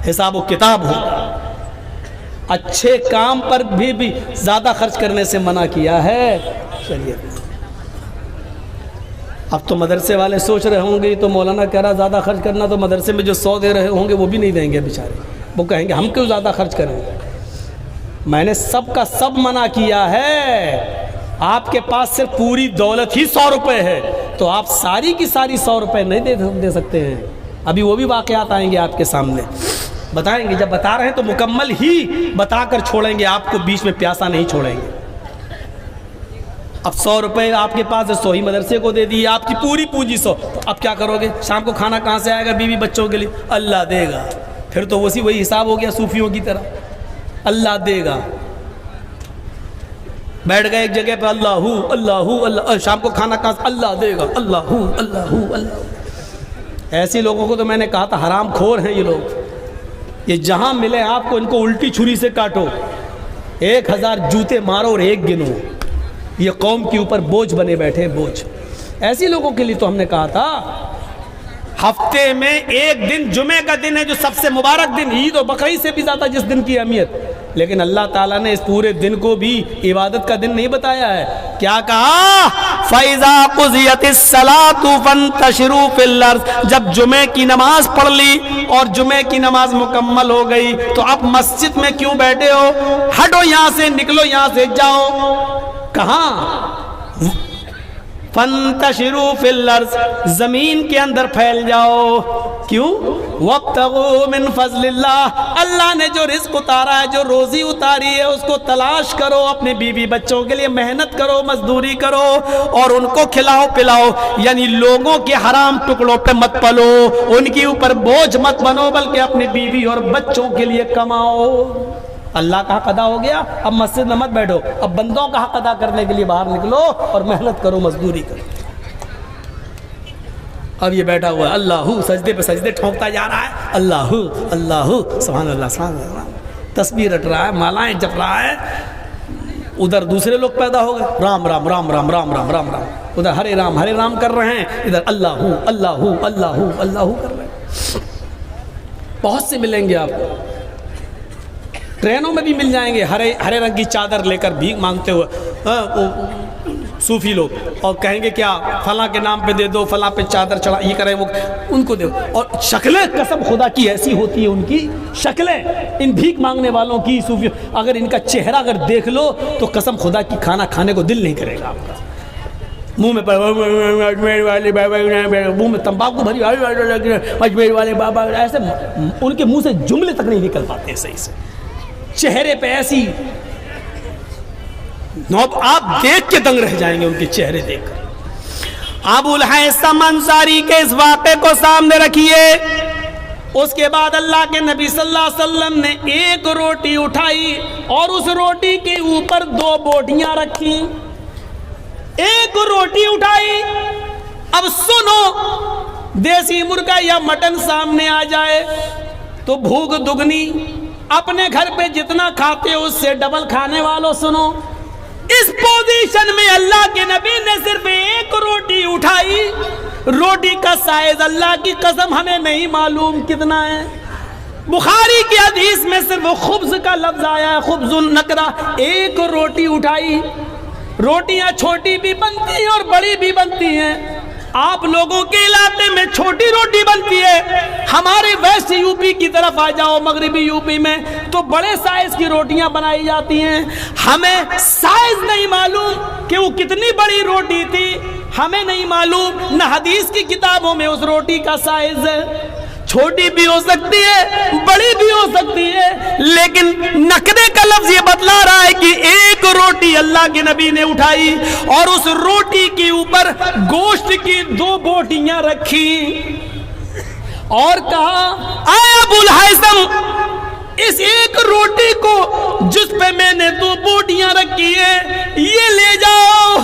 حساب و کتاب ہوگا. اچھے کام پر بھی زیادہ خرچ کرنے سے منع کیا ہے. چلیے اب تو مدرسے والے سوچ رہے ہوں گے تو مولانا کہہ رہا زیادہ خرچ کرنا, تو مدرسے میں جو 100 دے رہے ہوں گے وہ بھی نہیں دیں گے بیچارے. وہ کہیں گے ہم کیوں زیادہ خرچ کریں. میں نے سب کا سب منع کیا ہے. آپ کے پاس صرف پوری دولت ہی 100 روپے ہے تو آپ ساری کی ساری 100 روپے نہیں دے سکتے ہیں. ابھی وہ بھی واقعات آئیں گے آپ کے سامنے, بتائیں گے. جب بتا رہے ہیں تو مکمل ہی بتا کر چھوڑیں گے, آپ کو بیچ میں پیاسا نہیں چھوڑیں گے. اب 100 روپے آپ کے پاس 100 ہی مدرسے کو دے دی, آپ کی پوری پونجی 100. تو اب کیا کرو گے؟ شام کو کھانا کہاں سے آئے گا بیوی بچوں کے لیے؟ اللہ دے گا. پھر تو وہی حساب ہو گیا صوفیوں کی طرح, اللہ دے گا. بیٹھ گئے ایک جگہ پہ, اللہ اللہ اللہ, شام کو کھانا کہاں سے؟ اللہ دے گا, اللہ اللہ اللہ. ایسے لوگوں کو تو میں نے کہا تھا حرام خور ہیں یہ لوگ. یہ جہاں ملے آپ کو ان کو الٹی چھری سے کاٹو, 1000 جوتے مارو اور ایک گنو. یہ قوم کے اوپر بوجھ بنے بیٹھے ہیں, بوجھ. ایسی لوگوں کے لیے تو ہم نے کہا تھا ہفتے میں ایک دن جمعے کا دن ہے جو سب سے مبارک دن, عید و بقرعید سے بھی زیادہ جس دن کی اہمیت, لیکن اللہ تعالیٰ نے اس پورے دن کو بھی عبادت کا دن نہیں بتایا ہے. کیا کہا؟ فَإِذَا قُضِيَتِ الصَّلَاةُ فَانتَشِرُوا فِي الْأَرْضِ. جب جمعے کی نماز پڑھ لی اور جمعے کی نماز مکمل ہو گئی تو اب مسجد میں کیوں بیٹھے ہو؟ ہٹو یہاں سے, نکلو یہاں سے, جاؤ. کہاں؟ فَانتَشِرُوا فِي الْأَرْضِ, زمین کے اندر پھیل جاؤ. کیوں؟ وَابْتَغُوا مِن فَضْلِ اللَّهِ, اللہ نے جو رزق اتارا ہے, جو روزی اتاری ہے, اس کو تلاش کرو. اپنے بیوی بچوں کے لیے محنت کرو, مزدوری کرو اور ان کو کھلاؤ پلاؤ. یعنی لوگوں کے حرام ٹکڑوں پہ مت پلو, ان کے اوپر بوجھ مت بنو, بلکہ اپنی بیوی اور بچوں کے لیے کماؤ. اللہ کا حق ادا ہو گیا, اب مسجد میں مت بیٹھو, اب بندوں کا حق ادا کرنے کے لیے باہر نکلو اور محنت کرو, مزدوری کرو. اب یہ بیٹھا ہوا ہے اللہ, سجدے پہ سجدے ٹھونکتا جا رہا ہے, اللہ اللہ سبحان اللہ سبحان اللہ, تسبیح رٹ رہا ہے, مالائیں جپ رہا ہے. ادھر دوسرے لوگ پیدا ہو گئے, رام رام رام رام رام رام رام رام, ادھر ہرے رام کر رہے ہیں, ادھر اللہ اللہ اللہ اللہ کر رہے ہیں. بہت سے ملیں گے آپ کو, ٹرینوں میں بھی مل جائیں گے, ہرے رنگ کی چادر لے کر بھیک مانگتے ہوئے صوفی لوگ, اور کہیں گے کیا فلاں کے نام پہ دے دو, فلاں پہ چادر چڑھا, یہ کریں وہ, ان کو دو. اور شکلیں قسم خدا کی ایسی ہوتی ہیں, ان کی شکلیں ان بھیک مانگنے والوں کی, صوفی, اگر ان کا چہرہ اگر دیکھ لو تو قسم خدا کی کھانا کھانے کو دل نہیں کرے گا آپ کا. منہ میں تمباکو بھری, اجمیر والے بابا, ایسے ان کے منہ سے جملے تک نہیں نکل پاتے صحیح سے. چہرے پہ ایسی آپ دیکھ کے دنگ رہ جائیں گے ان کے چہرے دیکھ کر. ابو الہیثم انصاری کے اس واقعے کو سامنے رکھیے. اس کے بعد اللہ کے نبی صلی اللہ علیہ وسلم نے ایک روٹی اٹھائی اور اس روٹی کے اوپر 2 بوٹیاں رکھی. ایک روٹی اٹھائی. اب سنو, دیسی مرغا یا مٹن سامنے آ جائے تو بھوک دگنی, اپنے گھر پہ جتنا کھاتے ہو اس سے ڈبل کھانے والوں سنو. اس پوزیشن میں اللہ کے نبی نے صرف ایک روٹی اٹھائی. روٹی کا سائز اللہ کی قسم ہمیں نہیں معلوم کتنا ہے. بخاری کی حدیث میں صرف خبز کا لفظ آیا ہے, خبز النکرہ. ایک روٹی اٹھائی. روٹیاں چھوٹی بھی بنتی ہیں اور بڑی بھی بنتی ہیں. آپ لوگوں کے علاقے میں چھوٹی روٹی بنتی ہے, ہمارے ویسٹ یو پی کی طرف آ جاؤ, مغربی یو پی میں تو بڑے سائز کی روٹیاں بنائی جاتی ہیں. ہمیں سائز نہیں معلوم کہ وہ کتنی بڑی روٹی تھی, ہمیں نہیں معلوم, نہ حدیث کی کتابوں میں اس روٹی کا سائز ہے. چھوٹی بھی ہو سکتی ہے, بڑی بھی ہو سکتی ہے, لیکن نقدے کا لفظ یہ بتلا رہا ہے کہ ایک روٹی اللہ کے نبی نے اٹھائی اور اس روٹی کے اوپر گوشت کی 2 بوٹیاں رکھی اور کہا, اے ابو الہیثم, اس ایک روٹی کو جس پہ میں نے 2 بوٹیاں رکھی ہیں یہ لے جاؤ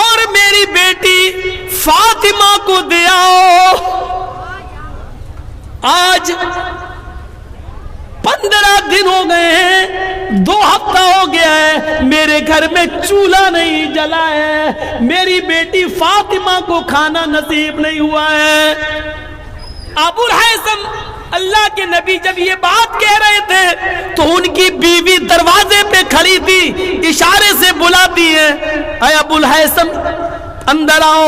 اور میری بیٹی فاطمہ کو دے آؤ. آج 15 دن ہو گئے ہیں, 2 ہفتہ ہو گیا ہے, میرے گھر میں چولہا نہیں جلا ہے, میری بیٹی فاطمہ کو کھانا نصیب نہیں ہوا ہے. ابو الہیثم اللہ کے نبی جب یہ بات کہہ رہے تھے تو ان کی بیوی دروازے پہ کھڑی تھی، اشارے سے بلاتی ہے، اے ابو الہیثم اندر آؤ۔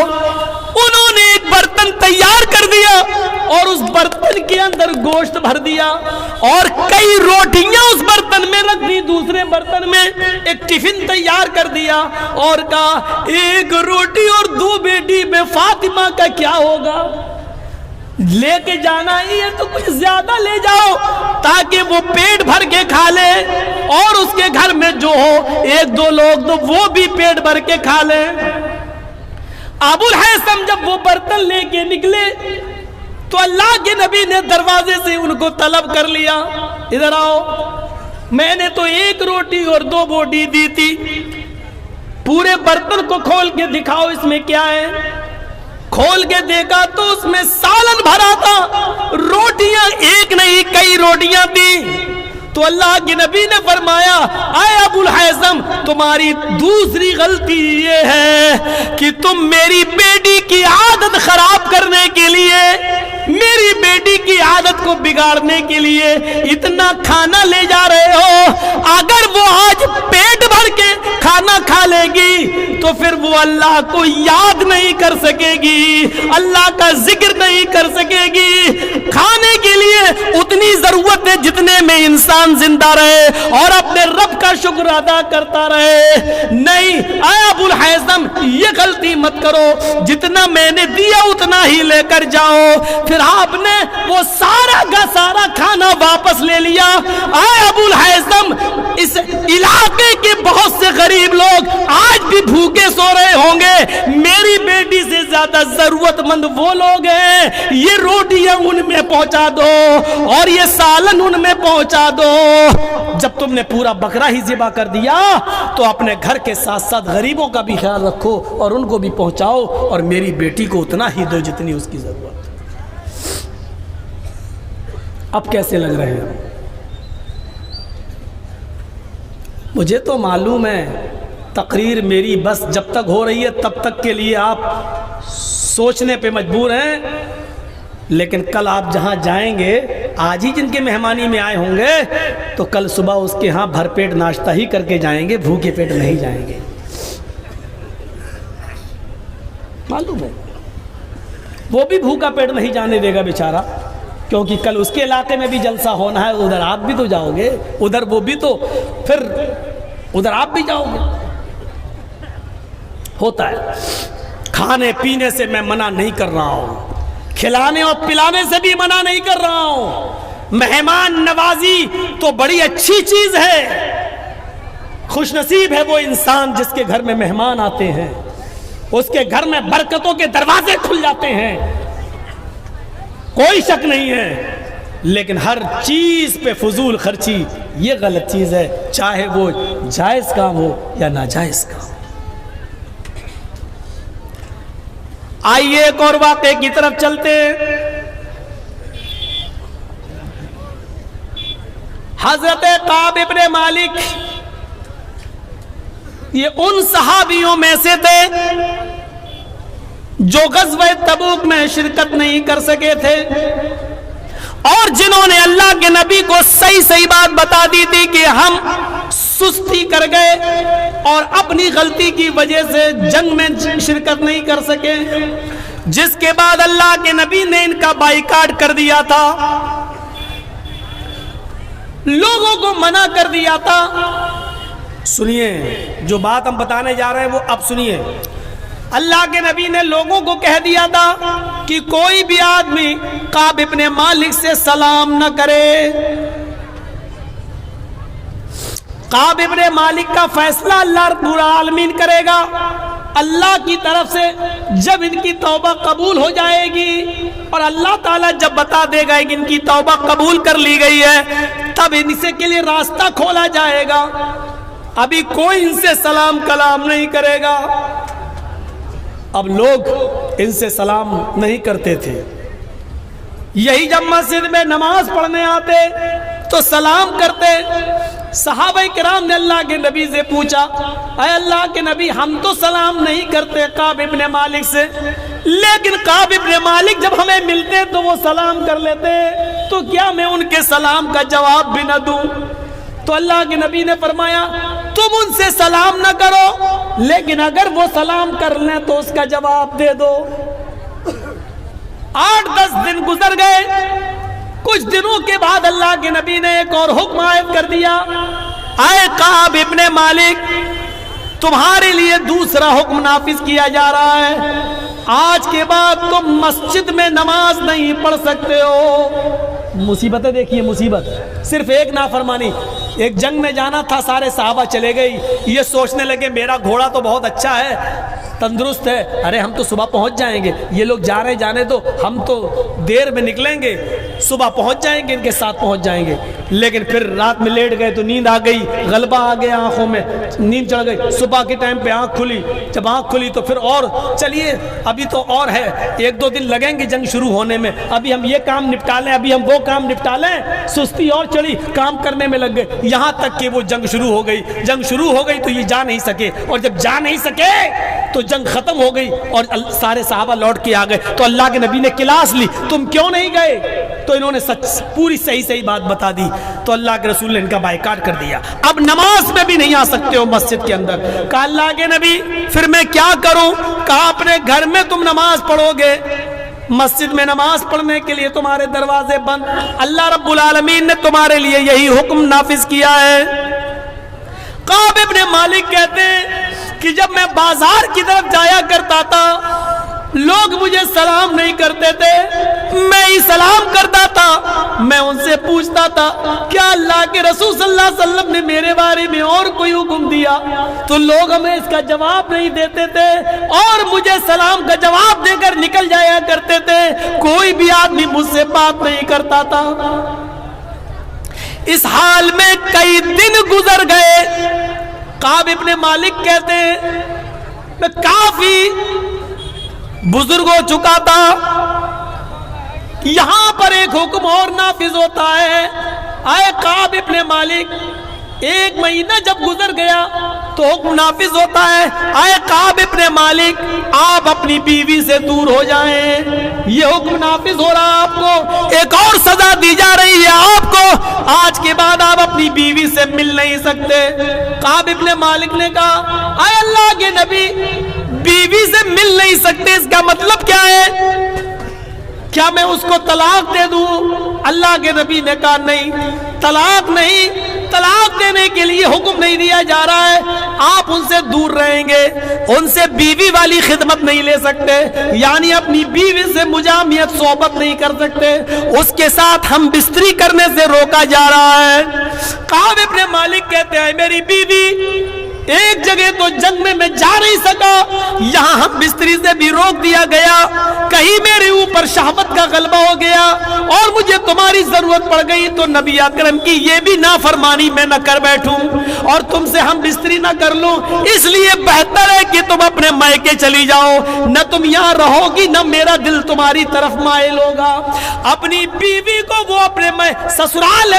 انہوں نے ایک برتن تیار کر دیا اور اس برتن کے اندر گوشت بھر دیا اور کئی روٹیاں اس برتن میں رکھ دی، دوسرے برتن میں ایک ٹفن تیار کر دیا اور کہا ایک روٹی اور 2 بیٹی میں فاطمہ کا کیا ہوگا؟ لے کے جانا ہی ہے تو کچھ زیادہ لے جاؤ تاکہ وہ پیٹ بھر کے کھا لے اور اس کے گھر میں جو ہو 1-2 لوگ تو وہ بھی پیٹ بھر کے کھا لے۔ ابو الہیثم جب وہ برتن لے کے نکلے تو اللہ کے نبی نے دروازے سے ان کو طلب کر لیا، ادھر آؤ، میں نے تو 1 روٹی اور 2 بوٹی دی تھی، پورے برتن کو کھول کے دکھاؤ اس میں کیا ہے۔ کھول کے دیکھا تو اس میں سالن بھرا تھا، روٹیاں ایک نہیں کئی روٹیاں تھیں۔ تو اللہ کے نبی نے فرمایا اے ابو الہیثم تمہاری دوسری غلطی یہ ہے کہ تم میری بیٹی کی عادت خراب کرنے کے لیے، میری بیٹی کی عادت کو بگاڑنے کے لیے اتنا کھانا لے جا رہے ہو۔ اگر وہ آج پیٹ بھر کے کھانا کھا لے گی تو پھر وہ اللہ کو یاد نہیں کر سکے گی، اللہ کا ذکر نہیں کر سکے گی۔ کھانے کے لیے اتنی ضرورت ہے جتنے میں انسان زندہ رہے اور اپنے رب کا شکر ادا کرتا رہے۔ نہیں اے ابو الہیثم یہ غلطی مت کرو، جتنا میں نے دیا اتنا ہی لے کر جاؤ۔ پھر آپ نے وہ سارا کا سارا کھانا واپس لے لیا۔ اے ابو الہیثم اس علاقے کے بہت سے غریب لوگ آج بھی بھوکے سو رہے ہوں گے، میری بیٹی سے زیادہ ضرورت مند وہ لوگ ہیں، یہ روٹیاں ان میں پہنچا دو اور یہ سالن ان میں پہنچا دو۔ جب تم نے پورا بکرا ہی ذبح کر دیا تو اپنے گھر کے ساتھ ساتھ غریبوں کا بھی خیال رکھو اور ان کو بھی پہنچاؤ اور میری بیٹی کو اتنا ہی دو جتنی اس کی ضرورت۔ اب کیسے لگ رہے ہیں؟ مجھے تو معلوم ہے تقریر میری بس جب تک ہو رہی ہے تب تک کے لیے آپ سوچنے پہ مجبور ہیں، لیکن کل آپ جہاں جائیں گے، آج ہی جن کے مہمانی میں آئے ہوں گے تو کل صبح اس کے ہاں بھر پیٹ ناشتہ ہی کر کے جائیں گے، بھوکے پیٹ نہیں جائیں گے، معلوم ہے۔ وہ بھی بھوکا پیٹ نہیں جانے دے گا بیچارہ، کیونکہ کل اس کے علاقے میں بھی جلسہ ہونا ہے، ادھر آپ بھی تو جاؤ گے، ادھر وہ بھی تو، پھر ادھر آپ بھی جاؤ گے۔ ہوتا ہے، کھانے پینے سے میں منع نہیں کر رہا ہوں، کھلانے اور پلانے سے بھی منع نہیں کر رہا ہوں۔ مہمان نوازی تو بڑی اچھی چیز ہے، خوش نصیب ہے وہ انسان جس کے گھر میں مہمان آتے ہیں، اس کے گھر میں برکتوں کے دروازے کھل جاتے ہیں، کوئی شک نہیں ہے۔ لیکن ہر چیز پہ فضول خرچی یہ غلط چیز ہے، چاہے وہ جائز کام ہو یا ناجائز کام۔ آئیے ایک اور واقعے کی طرف چلتے ہیں۔ حضرت کعب ابن مالک یہ ان صحابیوں میں سے تھے جو غزوہ تبوک میں شرکت نہیں کر سکے تھے اور جنہوں نے اللہ کے نبی کو صحیح بات بتا دی تھی کہ ہم سستی کر گئے اور اپنی غلطی کی وجہ سے جنگ میں شرکت نہیں کر سکے، جس کے بعد اللہ کے نبی نے ان کا بائیکاٹ کر دیا تھا، لوگوں کو منع کر دیا تھا۔ سنیے جو بات ہم بتانے جا رہے ہیں وہ اب سنیے۔ اللہ کے نبی نے لوگوں کو کہہ دیا تھا کہ کوئی بھی آدمی کعب ابن مالک سے سلام نہ کرے۔ کعب ابن مالک کا فیصلہ اللہ رب العالمین کرے گا۔ اللہ کی طرف سے جب ان کی توبہ قبول ہو جائے گی اور اللہ تعالیٰ جب بتا دے گا کہ ان کی توبہ قبول کر لی گئی ہے تب ان سے کے لیے راستہ کھولا جائے گا، ابھی کوئی ان سے سلام کلام نہیں کرے گا۔ اب لوگ ان سے سلام نہیں کرتے تھے، یہی جب مسجد میں نماز پڑھنے آتے تو سلام کرتے۔ صحابہ کرام نے اللہ کے نبی سے پوچھا اے اللہ کے نبی ہم تو سلام نہیں کرتے کعب ابن مالک سے، لیکن کعب ابن مالک جب ہمیں ملتے تو وہ سلام کر لیتے۔ تو کیا میں ان کے سلام کا جواب بھی نہ دوں؟ تو اللہ کے نبی نے فرمایا تم ان سے سلام نہ کرو، لیکن اگر وہ سلام کر لیں تو اس کا جواب دے دو۔ 8-10 دن گزر گئے، کچھ دنوں کے بعد اللہ کے نبی نے ایک اور حکم عائد کر دیا، اے کعب ابن مالک، تمہارے لیے دوسرا حکم نافذ کیا جا رہا ہے، آج کے بعد تم مسجد میں نماز نہیں پڑھ سکتے ہو۔ مصیبتیں دیکھیے، مصیبت صرف ایک نافرمانی، ایک جنگ میں جانا تھا، سارے صحابہ چلے گئی، یہ سوچنے لگے میرا گھوڑا تو بہت اچھا ہے، تندرست ہے، ارے ہم تو صبح پہنچ جائیں گے، یہ لوگ جا رہے جانے دو، ہم تو دیر میں نکلیں گے، صبح پہنچ جائیں گے، ان کے ساتھ پہنچ جائیں گے۔ لیکن پھر رات میں لیٹ گئے تو نیند آ گئی، غلبہ آ گیا آنکھوں میں، نیند چڑھ گئی، صبح کے ٹائم پہ آنکھ کھلی، جب آنکھ کھلی تو پھر اور چلیے ابھی تو اور ہے، 1-2 دن لگیں گے جنگ شروع ہونے میں، ابھی ہم یہ کام نپٹا لیں، ابھی ہم وہ کام نپٹا لیں، سستی اور چڑھی، کام کرنے میں لگ گئے، یہاں تک کہ وہ جنگ شروع ہو گئی۔ جنگ شروع ہو گئی تو یہ جا نہیں سکے، اور جب جا نہیں سکے تو جنگ ختم ہو گئی اور سارے صحابہ لوٹ کے آ گئے۔ تو اللہ کے نبی نے کلاس لی، تم کیوں نہیں گئے؟ تو انہوں نے پوری صحیح بات بتا دی، تو اللہ کے رسول نے ان کا بائیکاٹ کر دیا، اب نماز میں بھی نہیں آ سکتے ہو مسجد کے اندر۔ کہا اللہ کے نبی پھر میں کیا کروں؟ کہا اپنے گھر میں تم نماز پڑھو گے، مسجد میں نماز پڑھنے کے لیے تمہارے دروازے بند، اللہ رب العالمین نے تمہارے لیے یہی حکم نافذ کیا ہے۔ کعب ابن مالک کہتے ہیں کہ جب میں بازار کی طرف جایا کرتا تھا، لوگ مجھے سلام نہیں کرتے تھے، میں ہی سلام کرتا تھا، میں ان سے پوچھتا تھا کیا اللہ کے رسول صلی اللہ علیہ وسلم نے میرے بارے میں اور کوئی حکم دیا؟ تو لوگ ہمیں اس کا جواب نہیں دیتے تھے اور مجھے سلام کا جواب دے کر نکل جایا کرتے تھے، کوئی بھی آدمی مجھ سے بات نہیں کرتا تھا۔ اس حال میں کئی دن گزر گئے، کعب ابن مالک کہتے ہیں میں کافی بزرگ ہو چکا تھا، یہاں پر ایک حکم اور نافذ ہوتا ہے، اے کعب ابن مالک، 1 مہینہ جب گزر گیا تو حکم نافذ ہوتا ہے، اے کعب ابن مالک آپ اپنی بیوی سے دور ہو جائیں، یہ حکم نافذ ہو رہا، آپ کو ایک اور سزا دی جا رہی ہے، آپ کو آج کے بعد آپ اپنی بیوی سے مل نہیں سکتے۔ کعب ابن مالک نے کہا اے اللہ کے نبی بیوی سے مل نہیں سکتے، اس کا مطلب کیا ہے؟ کیا میں اس کو طلاق دے دوں؟ اللہ کے نبی نے کہا نہیں، طلاق نہیں، طلاق دینے کے لیے حکم نہیں دیا جا رہا ہے، آپ ان سے دور رہیں گے، ان سے بیوی والی خدمت نہیں لے سکتے، یعنی اپنی بیوی سے مجامعت صحبت نہیں کر سکتے، اس کے ساتھ ہم بستری کرنے سے روکا جا رہا ہے۔ کعب ابن مالک کہتے ہیں میری بیوی ایک جگہ تو جنگ میں جا نہیں سکا، یہاں ہم بستری سے بھی روک دیا گیا، کہیں میرے اوپر شہوت کا غلبہ ہو گیا اور مجھے تمہاری ضرورت پڑ گئی تو نبی اکرم کی یہ بھی نافرمانی میں نہ کر بیٹھوں اور تم سے ہم بستری نہ کر لوں، اس لیے بہتر ہے کہ تم اپنے مائکے چلی جاؤ، نہ تم یہاں رہو گی نہ میرا دل تمہاری طرف مائل ہوگا۔ اپنی بیوی کو وہ اپنے سسرال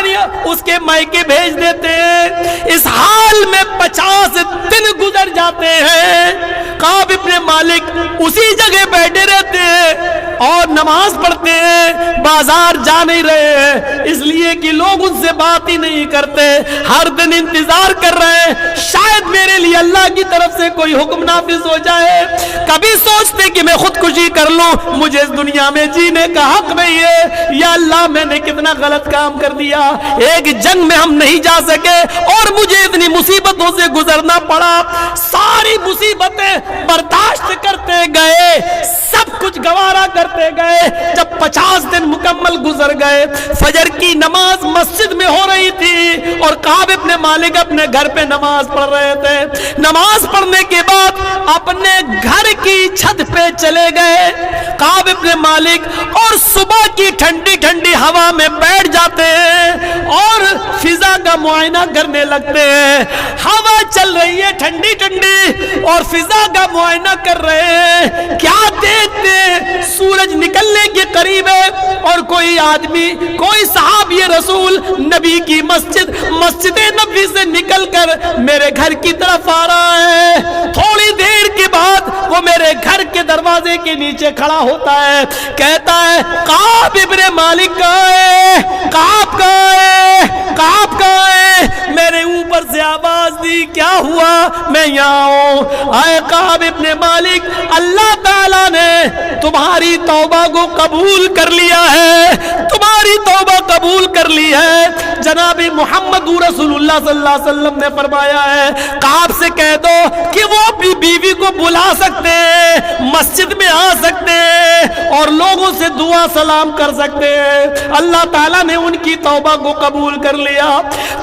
اس کے مائکے بھیج دیتے ہیں۔ اس حال میں 50 دن گزر جاتے ہیں، کعب ابن مالک اسی جگہ بیٹھے رہتے ہیں اور نماز پڑھتے ہیں، بازار جا نہیں رہے ہیں، اس لیے کہ لوگ ان سے بات ہی نہیں کرتے، ہر دن انتظار کر رہے ہیں شاید میرے لیے اللہ کی طرف سے کوئی حکم نافذ ہو جائے۔ کبھی سوچتے کہ میں خودکشی کر لوں، مجھے اس دنیا میں جینے کا حق نہیں ہے، یا اللہ میں نے کتنا غلط کام کر دیا، ایک جنگ میں ہم نہیں جا سکے اور مجھے اتنی مصیبتوں سے گزرنا پڑا، ساری مصیبتیں برداشت کرتے گئے، سب کچھ گوارا کرتے گئے۔ جب 50 دن مکمل گزر گئے، فجر کی نماز مسجد میں ہو رہی تھی اور کعب ابن مالک اپنے گھر پہ نماز پڑھ رہے تھے، نماز پڑھنے کے بعد اپنے گھر کی چھت پہ چلے گئے کعب ابن مالک اور صبح کی ٹھنڈی ٹھنڈی ہوا میں بیٹھ جاتے ہیں اور فضا کا معائنہ کرنے لگتے ہیں، ہوا چل رہی ہے ٹھنڈی ٹھنڈی اور فضا کا معائنہ کر رہے ہیں، کیا دیکھتے ہیں سورج نکلنے کے قریب ہے اور کوئی آدمی، کوئی صحابی رسول نبی کی مسجد نبی سے نکل کر میرے گھر کی طرف آ رہا ہے۔ تھوڑی دیر کے بعد وہ میرے گھر کے دروازے کے نیچے کھڑا ہوتا ہے, کہتا ہے کعب ابن مالک کہاں ہے, کعب کہاں ہے, کعب کہاں ہے. میرے اوپر سے آواز دی, کیا ہوا, میں یہاں ہوں. آئے کعب ابن مالک, اللہ تعالیٰ نے تمہاری توبہ کو قبول کر لیا ہے, تمہاری توبہ قبول کر لی ہے. جناب محمد رسول اللہ صلی اللہ علیہ وسلم نے فرمایا ہے کعب سے کہہ دو کہ وہ اپنی بیوی کو بلا سکتے ہیں, مسجد میں آ سکتے ہیں اور لوگوں سے دعا سلام کر سکتے ہیں. اللہ تعالیٰ نے ان کی توبہ کو قبول کر لیا.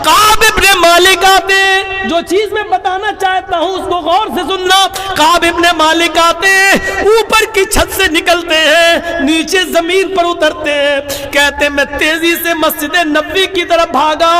کعب ابن مالک آتے, جو چیز میں بتانا چاہتا ہوں اس کو غور سے سننا. کعب ابن مالک آتے, اوپر کی چھت سے نکلتے ہیں, نیچے زمین پر اترتے ہیں, کہتے میں تیزی سے مسجد نبوی کی طرف بھاگا.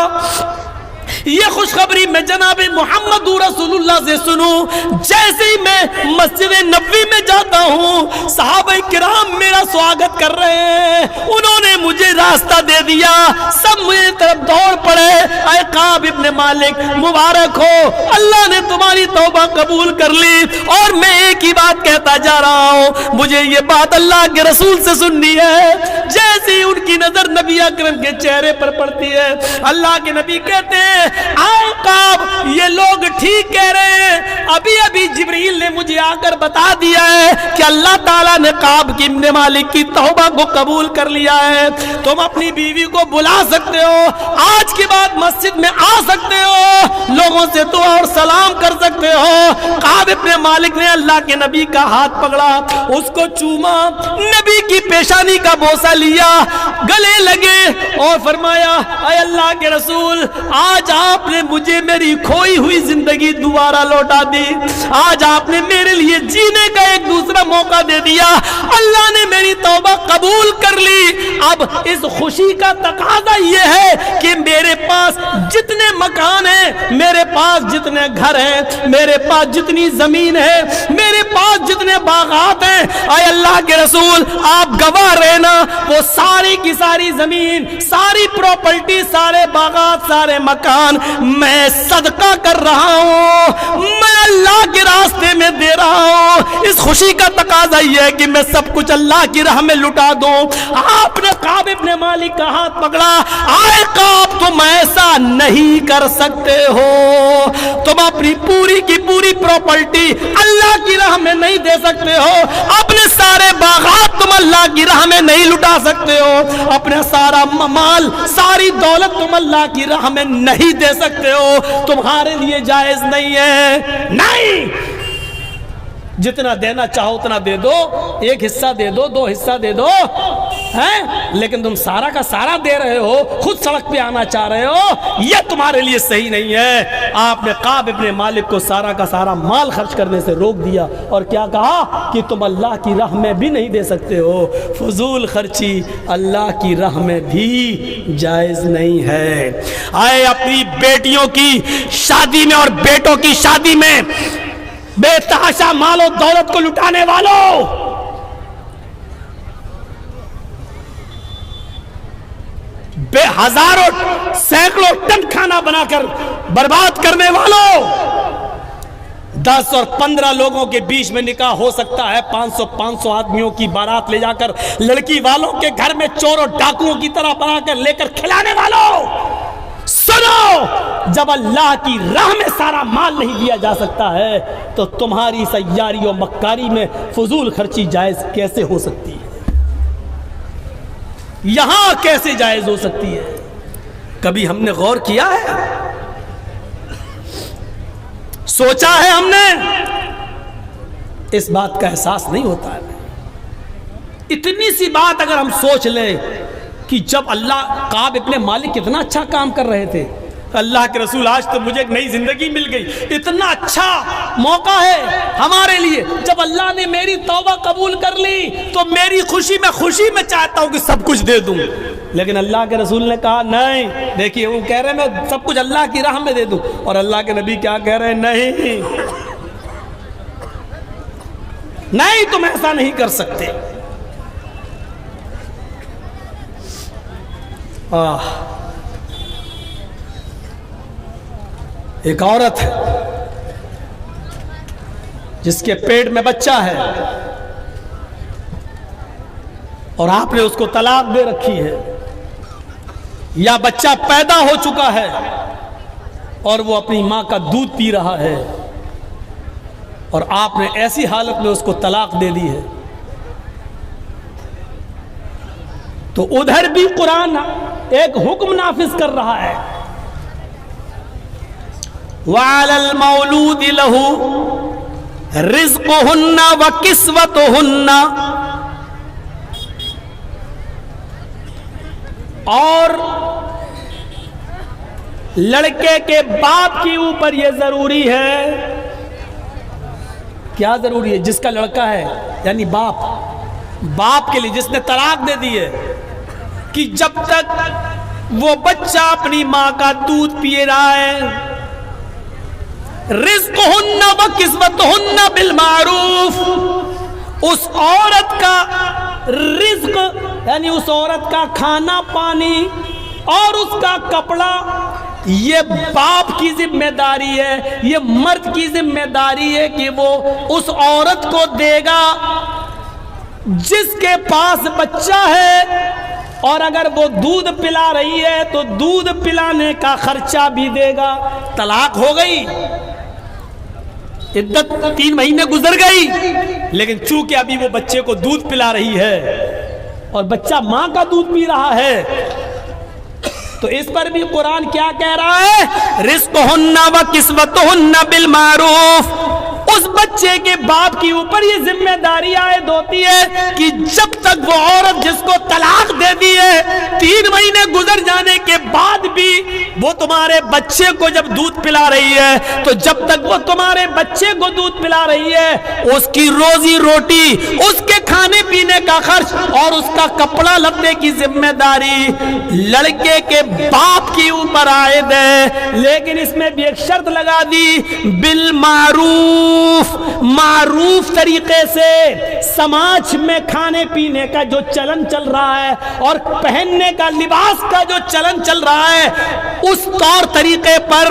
یہ خوشخبری میں جناب محمد رسول اللہ سے سنوں. جیسے ہی میں مسجد نبوی میں جاتا ہوں, صحابہ کرام میرا سواگت کر رہے ہیں, انہوں نے مجھے راستہ دے دیا, سب میری طرف دوڑ پڑے. اے کعب ابن مالک مبارک ہو, اللہ نے تمہاری توبہ قبول کر لی. اور میں ایک ہی بات کہتا جا رہا ہوں, مجھے یہ بات اللہ کے رسول سے سننی ہے. جیسے ہی ان کی نظر نبی اکرم کے چہرے پر پڑتی ہے, اللہ کے نبی کہتے ہیں آئے کعب, یہ لوگ ٹھیک کہہ رہے ہیں, ابھی ابھی جبریل نے مجھے آ کر بتا دیا ہے کہ اللہ تعالیٰ نے کعب ابن مالک کی توبہ کو قبول کر لیا ہے. تم اپنی بیوی کو بلا سکتے ہو, آج کے بعد مسجد میں آ سکتے ہو, لوگوں سے دعا اور سلام کر سکتے ہو. کعب ابن مالک نے اللہ کے نبی کا ہاتھ پکڑا, اس کو چوما, نبی کی پیشانی کا بوسہ لیا, گلے لگے اور فرمایا اے اللہ کے رسول, آج آپ نے مجھے میری کھوئی ہوئی زندگی دوبارہ لوٹا دی, آج آپ نے میرے لیے جینے کا ایک دوسرا موقع دے دیا, اللہ نے میری توبہ قبول کر لی. اب اس خوشی کا تقاضا یہ ہے کہ میرے پاس جتنے مکان ہیں, میرے پاس جتنے گھر ہیں, میرے پاس جتنی زمین ہے, میرے پاس جتنے باغات ہیں, اے اللہ کے رسول آپ گواہ رہنا, وہ ساری کی ساری زمین, ساری پراپرٹی, سارے باغات, سارے مکان میں صدقہ کر رہا ہوں, میں اللہ کے راستے میں دے رہا ہوں. اس خوشی کا تقاضا یہ ہے کہ میں سب کچھ اللہ کی راہ میں لٹا دوں. آپ نے کعب ابن مالک کا ہاتھ پکڑا, آئے کعب تم ایسا نہیں کر سکتے ہو, تم اپنی پوری کی پوری پراپرٹی اللہ کی راہ میں نہیں دے سکتے ہو, اپنے سارے باغات تم اللہ کی راہ میں نہیں لٹا سکتے ہو, اپنا سارا مال, ساری دولت تم اللہ کی راہ میں نہیں دے سکتے ہو, تمہارے لیے جائز نہیں ہے. نہیں, جتنا دینا چاہو اتنا دے دو, ایک حصہ دے دو, دو حصہ دے دو, ہیں, لیکن تم سارا کا سارا دے رہے ہو, خود سڑک پہ آنا چاہ رہے ہو, یہ تمہارے لیے صحیح نہیں ہے. آپ نے کعب ابن مالک کو سارا کا سارا مال خرچ کرنے سے روک دیا اور کیا کہا کہ تم اللہ کی راہ میں بھی نہیں دے سکتے ہو, فضول خرچی اللہ کی راہ میں بھی جائز نہیں ہے. آئے اپنی بیٹیوں کی شادی میں اور بیٹوں کی شادی میں بے تحاشا مال و دولت کو لٹانے والوں, بے ہزاروں سینکڑوں ٹن کھانا بنا کر برباد کرنے والوں, 10 اور 15 لوگوں کے بیچ میں نکاح ہو سکتا ہے, 500 آدمیوں کی بارات لے جا کر لڑکی والوں کے گھر میں چور اور ڈاکوؤں کی طرح بنا کر لے کر کھلانے والوں, سنو, جب اللہ کی راہ میں سارا مال نہیں دیا جا سکتا ہے تو تمہاری سیاری و مکاری میں فضول خرچی جائز کیسے ہو سکتی ہے, یہاں کیسے جائز ہو سکتی ہے؟ کبھی ہم نے غور کیا ہے, سوچا ہے ہم نے؟ اس بات کا احساس نہیں ہوتا ہے. اتنی سی بات اگر ہم سوچ لیں کہ جب اللہ, کعب ابن مالک کتنا اچھا کام کر رہے تھے, اللہ کے رسول آج تو مجھے ایک نئی زندگی مل گئی, اتنا اچھا موقع ہے ہمارے لیے, جب اللہ نے میری توبہ قبول کر لی تو میری خوشی میں چاہتا ہوں کہ سب کچھ دے دوں, لیکن اللہ کے رسول نے کہا نہیں. دیکھیے وہ کہہ رہے ہیں میں سب کچھ اللہ کی راہ میں دے دوں, اور اللہ کے نبی کیا کہہ رہے ہیں, نہیں نہیں, تم ایسا نہیں کر سکتے. ایک عورت جس کے پیٹ میں بچہ ہے اور آپ نے اس کو طلاق دے رکھی ہے، یا بچہ پیدا ہو چکا ہے اور وہ اپنی ماں کا دودھ پی رہا ہے اور آپ نے ایسی حالت میں اس کو طلاق دے دی ہے، تو ادھر بھی قرآن ایک حکم نافذ کر رہا ہے، وَعَلَى الْمَوْلُودِ لَهُ رِزْقُهُنَّ وَكِسْوَتُهُنَّ، اور لڑکے کے باپ کے اوپر یہ ضروری ہے، کیا ضروری ہے؟ جس کا لڑکا ہے یعنی باپ کے لیے جس نے طلاق دے دی ہے، کہ جب تک وہ بچہ اپنی ماں کا دودھ پیے رہا ہے، رزقہن و کسوتہن بالمعروف، اس عورت کا رزق یعنی اس عورت کا کھانا پانی اور اس کا کپڑا یہ باپ کی ذمہ داری ہے، یہ مرد کی ذمہ داری ہے کہ وہ اس عورت کو دے گا جس کے پاس بچہ ہے، اور اگر وہ دودھ پلا رہی ہے تو دودھ پلانے کا خرچہ بھی دے گا۔ طلاق ہو گئی، عدت 3 مہینے گزر گئی، لیکن چونکہ ابھی وہ بچے کو دودھ پلا رہی ہے اور بچہ ماں کا دودھ پی رہا ہے، تو اس پر بھی قرآن کیا کہہ رہا ہے؟ رزقہن و کسوتہن بالمعروف، اس بچے کے باپ کے اوپر یہ ذمہ داری عائد ہوتی ہے کہ جب تک وہ عورت جس کو طلاق دے دی ہے 3 مہینے گزر جانے کے بعد بھی وہ تمہارے بچے کو جب دودھ پلا رہی ہے، تو جب تک وہ تمہارے بچے کو دودھ پلا رہی ہے، اس کی روزی روٹی، اس کے کھانے پینے کا خرچ اور اس کا کپڑا لتے کی ذمہ داری لڑکے کے باپ کے اوپر عائد ہے۔ لیکن اس میں بھی ایک شرط لگا دی، بالمعروف، معروف طریقے سے۔ سماج میں کھانے پینے کا جو چلن چل رہا ہے اور پہننے کا لباس کا جو چلن چل رہا ہے، اس طور طریقے پر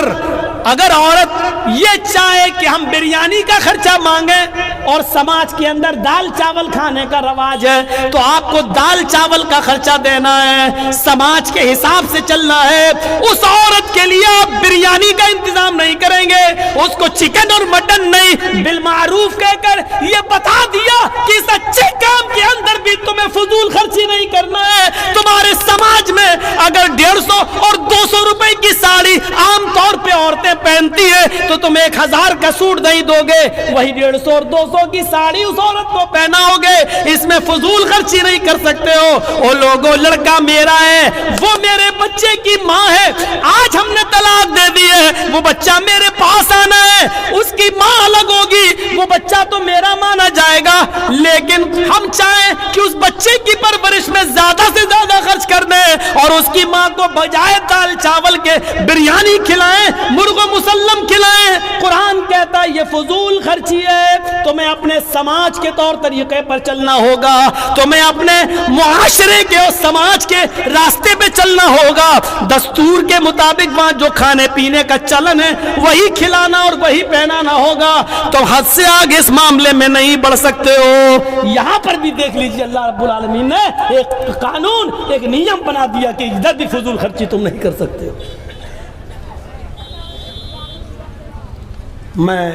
اگر عورت یہ چاہے کہ ہم بریانی کا خرچہ مانگیں اور سماج کے اندر دال چاول کھانے کا رواج ہے، تو آپ کو دال چاول کا خرچہ دینا ہے، سماج کے حساب سے چلنا ہے۔ اس عورت کے لیے آپ بریانی کا انتظام نہیں کریں گے، اس کو چکن اور مٹن نہیں، بالمعروف کہہ کر یہ بتا دیا کہ اس اچھے کام کے اندر بھی تمہیں فضول خرچی نہیں کرنا ہے۔ تمہارے سماج میں اگر 150 اور 200 روپے کی ساڑی عام طور پہ عورتیں پہنتی ہے تو تم 1000 کا سوٹ نہیں دو گے، وہی 150 اور 200 کی ساڑی اس عورت کو پہناؤ گے، اس میں فضول خرچی نہیں کر سکتے ہو۔ او لوگوں، لڑکا میرا ہے، وہ میرے بچے کی ماں ہے، آج ہم نے طلاق دے دی ہے، وہ بچہ میرے پاس آنا ہے، اس کی ماں الگ ہوگی، وہ بچہ تو میرا مانا جائے گا، لیکن ہم چاہیں کہ اس بچے کی پرورش میں زیادہ سے زیادہ خرچ کر دیں اور اس کی ماں کو بجائے دال چاول کے بریانی کھلائیں، مرغ و مسلم کھلائیں۔ قرآن کہتا ہے یہ فضول خرچی ہے، تمہیں اپنے سماج کے طور طریقے پر چلنا ہوگا، تمہیں اپنے معاشرے کے اور سماج کے راستے پہ چلنا ہوگا، دستور کے مطابق وہاں جو کھانے پینے کا چلن ہے وہی کھلانا اور وہی پہنانا ہوگا، تو حد سے آگے اس معاملے میں نہیں بڑھ سکتے ہو۔ یہاں پر بھی دیکھ لیجیے اللہ رب العالمین نے ایک قانون، ایک نیم بنا دیا کہ ادھر بھی فضول خرچی تم نہیں کر سکتے ہو۔ میں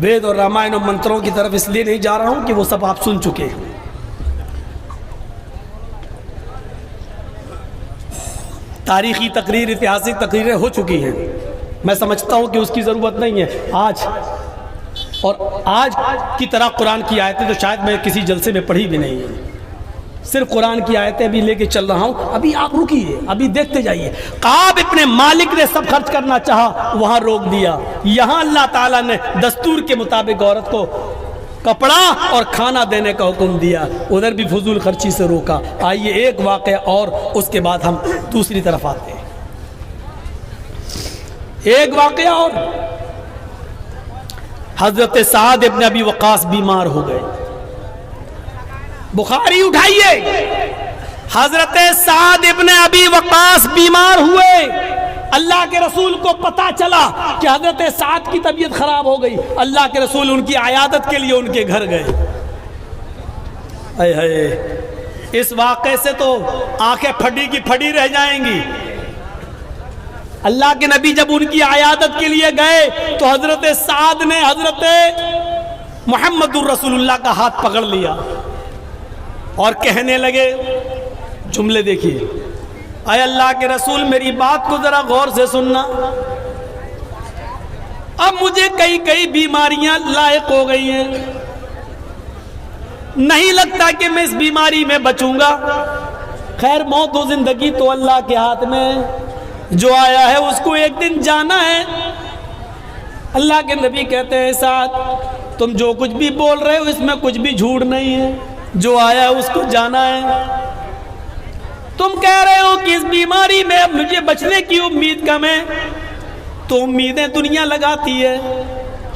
وید اور رامائن اور منتروں کی طرف اس لیے نہیں جا رہا ہوں کہ وہ سب آپ سن چکے ہیں، تاریخی تقریر، اتہاسک تقریریں ہو چکی ہیں، میں سمجھتا ہوں کہ اس کی ضرورت نہیں ہے۔ آج کی طرح قرآن کی آیتیں تو شاید میں کسی جلسے میں پڑھی بھی نہیں ہے، صرف قرآن کی آیتیں بھی لے کے چل رہا ہوں۔ ابھی آپ رکیے، ابھی دیکھتے جائیے۔ قاب ابن مالک نے سب خرچ کرنا چاہا، وہاں روک دیا۔ یہاں اللہ تعالیٰ نے دستور کے مطابق عورت کو کپڑا اور کھانا دینے کا حکم دیا، ادھر بھی فضول خرچی سے روکا۔ آئیے ایک واقعہ اور اس کے بعد ہم دوسری طرف آتے ہیں۔ ایک واقعہ اور، حضرت سعد ابن ابی وقاص بیمار ہو گئے۔ بخاری اٹھائیے، حضرت سعد ابن ابی وقاص بیمار ہوئے، اللہ کے رسول کو پتا چلا کہ حضرت سعد کی طبیعت خراب ہو گئی، اللہ کے رسول ان کی عیادت کے لیے ان کے گھر گئے۔ اے اے اس واقعے سے تو آنکھیں پھٹی کی پھٹی رہ جائیں گی۔ اللہ کے نبی جب ان کی عیادت کے لیے گئے تو حضرت سعد نے حضرت محمد الرسول اللہ کا ہاتھ پکڑ لیا اور کہنے لگے، جملے دیکھیے، اے اللہ کے رسول میری بات کو ذرا غور سے سننا، اب مجھے کئی بیماریاں لاحق ہو گئی ہیں، نہیں لگتا کہ میں اس بیماری میں بچوں گا۔ خیر موت و زندگی تو اللہ کے ہاتھ میں، جو آیا ہے اس کو ایک دن جانا ہے۔ اللہ کے نبی کہتے ہیں سعد تم جو کچھ بھی بول رہے ہو اس میں کچھ بھی جھوٹ نہیں ہے، جو آیا ہے اس کو جانا ہے۔ تم کہہ رہے ہو کہ اس بیماری میں اب مجھے بچنے کی امید کم ہے، تو امیدیں دنیا لگاتی ہے،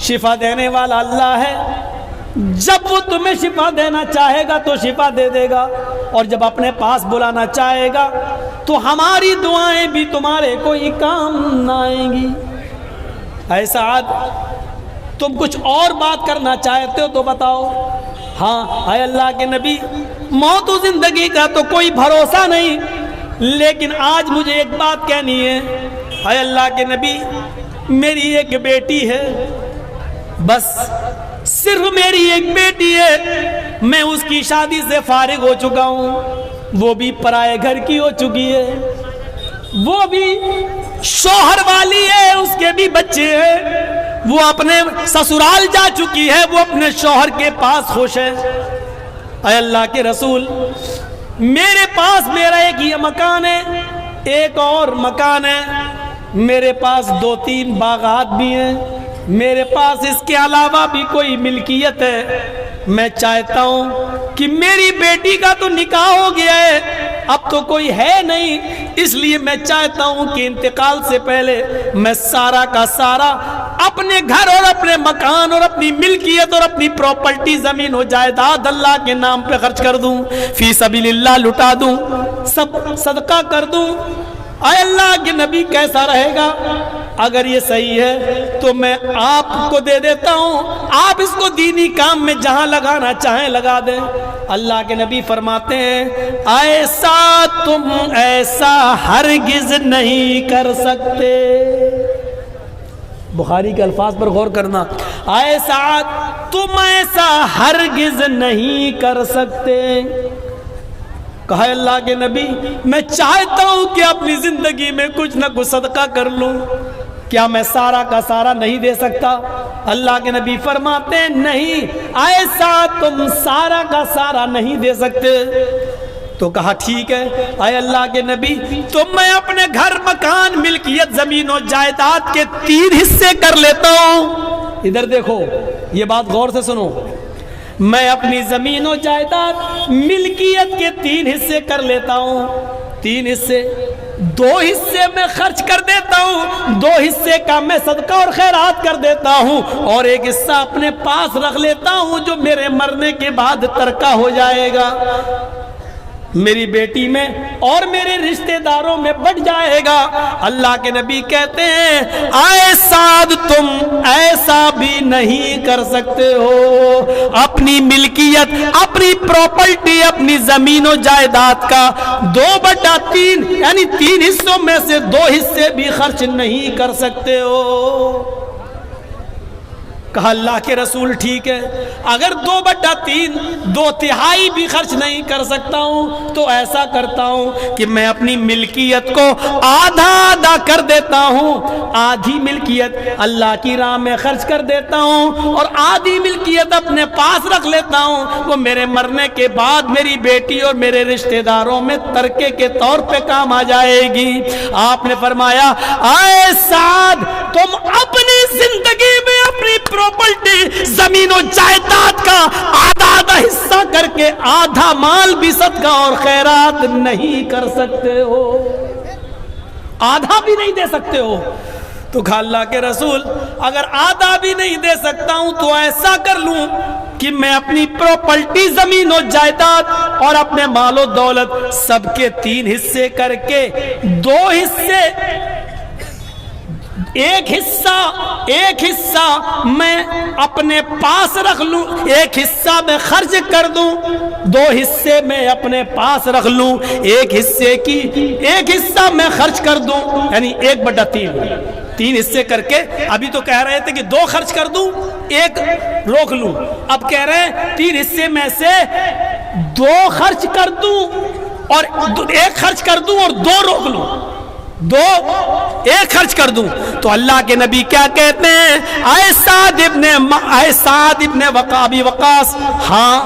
شفا دینے والا اللہ ہے، جب وہ تمہیں شفا دینا چاہے گا تو شفا دے دے گا، اور جب اپنے پاس بلانا چاہے گا تو ہماری دعائیں بھی تمہارے کوئی کام نہ آئیں گی۔ اے سعد تم کچھ اور بات کرنا چاہتے ہو تو بتاؤ۔ ہاں اے اللہ کے نبی موت و زندگی کا تو کوئی بھروسہ نہیں، لیکن آج مجھے ایک بات کہنی ہے۔ اے اللہ کے نبی میری ایک بیٹی ہے، بس صرف میری ایک بیٹی ہے، میں اس کی شادی سے فارغ ہو چکا ہوں، وہ بھی پرائے گھر کی ہو چکی ہے، وہ بھی شوہر والی ہے، اس کے بھی بچے ہیں، وہ اپنے سسرال جا چکی ہے، وہ اپنے شوہر کے پاس خوش ہے۔ اے اللہ کے رسول میرے پاس میرا ایک یہ مکان ہے، ایک اور مکان ہے، میرے پاس 2-3 باغات بھی ہیں، میرے پاس اس کے علاوہ بھی کوئی ملکیت ہے۔ میں چاہتا ہوں کہ میری بیٹی کا تو نکاح ہو گیا ہے، اب تو کوئی ہے نہیں، اس لیے میں چاہتا ہوں کہ انتقال سے پہلے میں سارا کا سارا اپنے گھر اور اپنے مکان اور اپنی ملکیت اور اپنی پراپرٹی زمین و جائیداد اللہ کے نام پہ خرچ کر دوں، فی سبیل اللہ لٹا دوں، سب صدقہ کر دوں۔ اے اللہ کے نبی کیسا رہے گا؟ اگر یہ صحیح ہے تو میں آپ کو دے دیتا ہوں، آپ اس کو دینی کام میں جہاں لگانا چاہیں لگا دیں۔ اللہ کے نبی فرماتے ہیں ایسا تم ایسا ہرگز نہیں کر سکتے۔ بخاری کے الفاظ پر غور کرنا، ایسا تم ایسا ہرگز نہیں کر سکتے۔ کہا اللہ کے نبی میں چاہتا ہوں کہ اپنی زندگی میں کچھ نہ کچھ صدقہ کر لوں، کیا میں سارا کا سارا نہیں دے سکتا؟ اللہ کے نبی فرماتے ہیں نہیں، ایسا تم سارا کا سارا نہیں دے سکتے۔ تو کہا ٹھیک ہے اے اللہ کے نبی تو میں اپنے گھر مکان ملکیت زمین و جائیداد کے 3 حصے کر لیتا ہوں۔ ادھر دیکھو یہ بات غور سے سنو، میں اپنی زمین و جائیداد ملکیت کے 3 حصے کر لیتا ہوں، 3 حصے، 2 حصے میں خرچ کر دیتا ہوں، 2 حصے کا میں صدقہ اور خیرات کر دیتا ہوں، اور 1 حصہ اپنے پاس رکھ لیتا ہوں جو میرے مرنے کے بعد ترکہ ہو جائے گا، میری بیٹی میں اور میرے رشتہ داروں میں بٹ جائے گا۔ اللہ کے نبی کہتے ہیں اے سعد تم ایسا بھی نہیں کر سکتے ہو، اپنی ملکیت اپنی پراپرٹی اپنی زمین و جائیداد کا 2/3 یعنی 3 حصوں میں سے 2 حصے بھی خرچ نہیں کر سکتے ہو۔ کہا اللہ کے رسول ٹھیک ہے، اگر 2/3 2/3 بھی خرچ نہیں کر سکتا ہوں تو ایسا کرتا ہوں کہ میں اپنی ملکیت کو آدھا کر دیتا ہوں، آدھی ملکیت اللہ کی راہ میں خرچ کر دیتا ہوں اور آدھی ملکیت اپنے پاس رکھ لیتا ہوں، وہ میرے مرنے کے بعد میری بیٹی اور میرے رشتہ داروں میں ترکے کے طور پہ کام آ جائے گی۔ آپ نے فرمایا اے سعد تم اپنی زندگی میں اپنی پراپرٹی زمین و جائیداد کا آدھا حصہ کر کے آدھا مال بھی صدقہ اور خیرات نہیں کر سکتے ہو، آدھا بھی نہیں دے سکتے ہو۔ تو کہا اللہ کے رسول اگر آدھا بھی نہیں دے سکتا ہوں تو ایسا کر لوں کہ میں اپنی پراپرٹی زمین و جائیداد اور اپنے مال و دولت سب کے 3 حصے کر کے 2 حصے ایک حصہ میں اپنے پاس رکھ لوں، ایک حصہ میں خرچ کر دوں، 2 حصے میں اپنے پاس رکھ لوں، ایک حصہ میں خرچ کر دوں، یعنی 1/3، 3 حصے کر کے. ابھی تو کہہ رہے تھے کہ 2 خرچ کر دوں 1 روک لوں، اب کہہ رہے ہیں 3 حصے میں سے 2 خرچ کر دوں اور 1 خرچ کر دوں اور 2 روک لوں، 1 خرچ کر دوں. تو اللہ کے نبی کیا کہتے ہیں؟ اے سعد ابن ابی وقاص، ہاں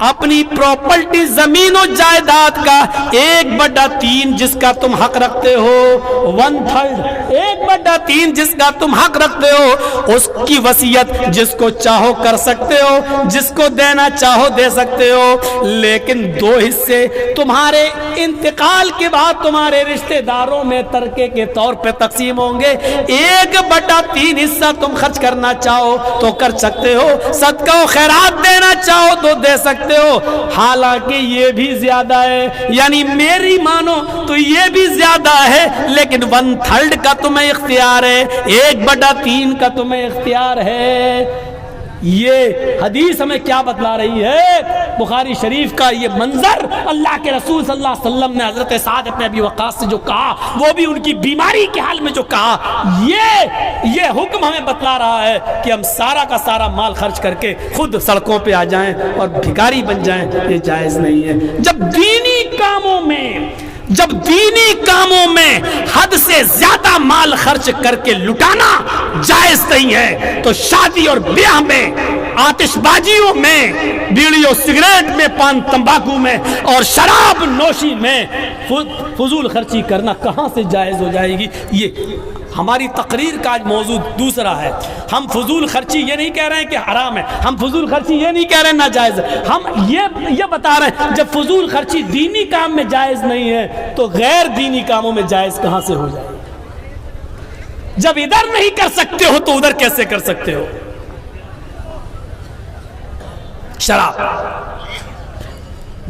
اپنی پراپرٹی زمین و جائیداد کا 1/3 جس کا تم حق رکھتے ہو، 1/3 1/3 جس کا تم حق رکھتے ہو، اس کی وصیت جس کو چاہو کر سکتے ہو، جس کو دینا چاہو دے سکتے ہو، لیکن 2 حصے تمہارے انتقال کے بعد تمہارے رشتہ داروں میں ترکے کے طور پہ تقسیم ہوں گے. 1/3 حصہ تم خرچ کرنا چاہو تو کر سکتے ہو، صدقہ و خیرات دینا چاہو تو دے سکتے ہو، حالانکہ یہ بھی زیادہ ہے، یعنی میری مانو تو یہ بھی زیادہ ہے، لیکن 1/3 کا تمہیں اختیار ہے، 1/3 کا تمہیں اختیار ہے. یہ حدیث ہمیں کیا بتلا رہی ہے؟ بخاری شریف کا یہ منظر اللہ کے رسول صلی اللہ علیہ وسلم نے حضرت سعد بن ابی وقاص سے جو کہا، وہ بھی ان کی بیماری کے حال میں جو کہا، یہ حکم ہمیں بتلا رہا ہے کہ ہم سارا کا سارا مال خرچ کر کے خود سڑکوں پہ آ جائیں اور بھکاری بن جائیں، یہ جائز نہیں ہے. جب دینی کاموں میں حد سے زیادہ مال خرچ کر کے لٹانا جائز نہیں ہے، تو شادی اور بیاہ میں، آتش بازیوں میں، بیڑی اور سگریٹ میں، پان تمباکو میں اور شراب نوشی میں فضول خرچی کرنا کہاں سے جائز ہو جائے گی؟ یہ ہماری تقریر کا آج موضوع دوسرا ہے. ہم فضول خرچی یہ نہیں کہہ رہے ہیں کہ حرام ہے، ہم فضول خرچی یہ نہیں کہہ رہے ہیں ناجائز ہے، ہم یہ بتا رہے ہیں جب فضول خرچی دینی کام میں جائز نہیں ہے تو غیر دینی کاموں میں جائز کہاں سے ہو جائے؟ جب ادھر نہیں کر سکتے ہو تو ادھر کیسے کر سکتے ہو؟ شراب،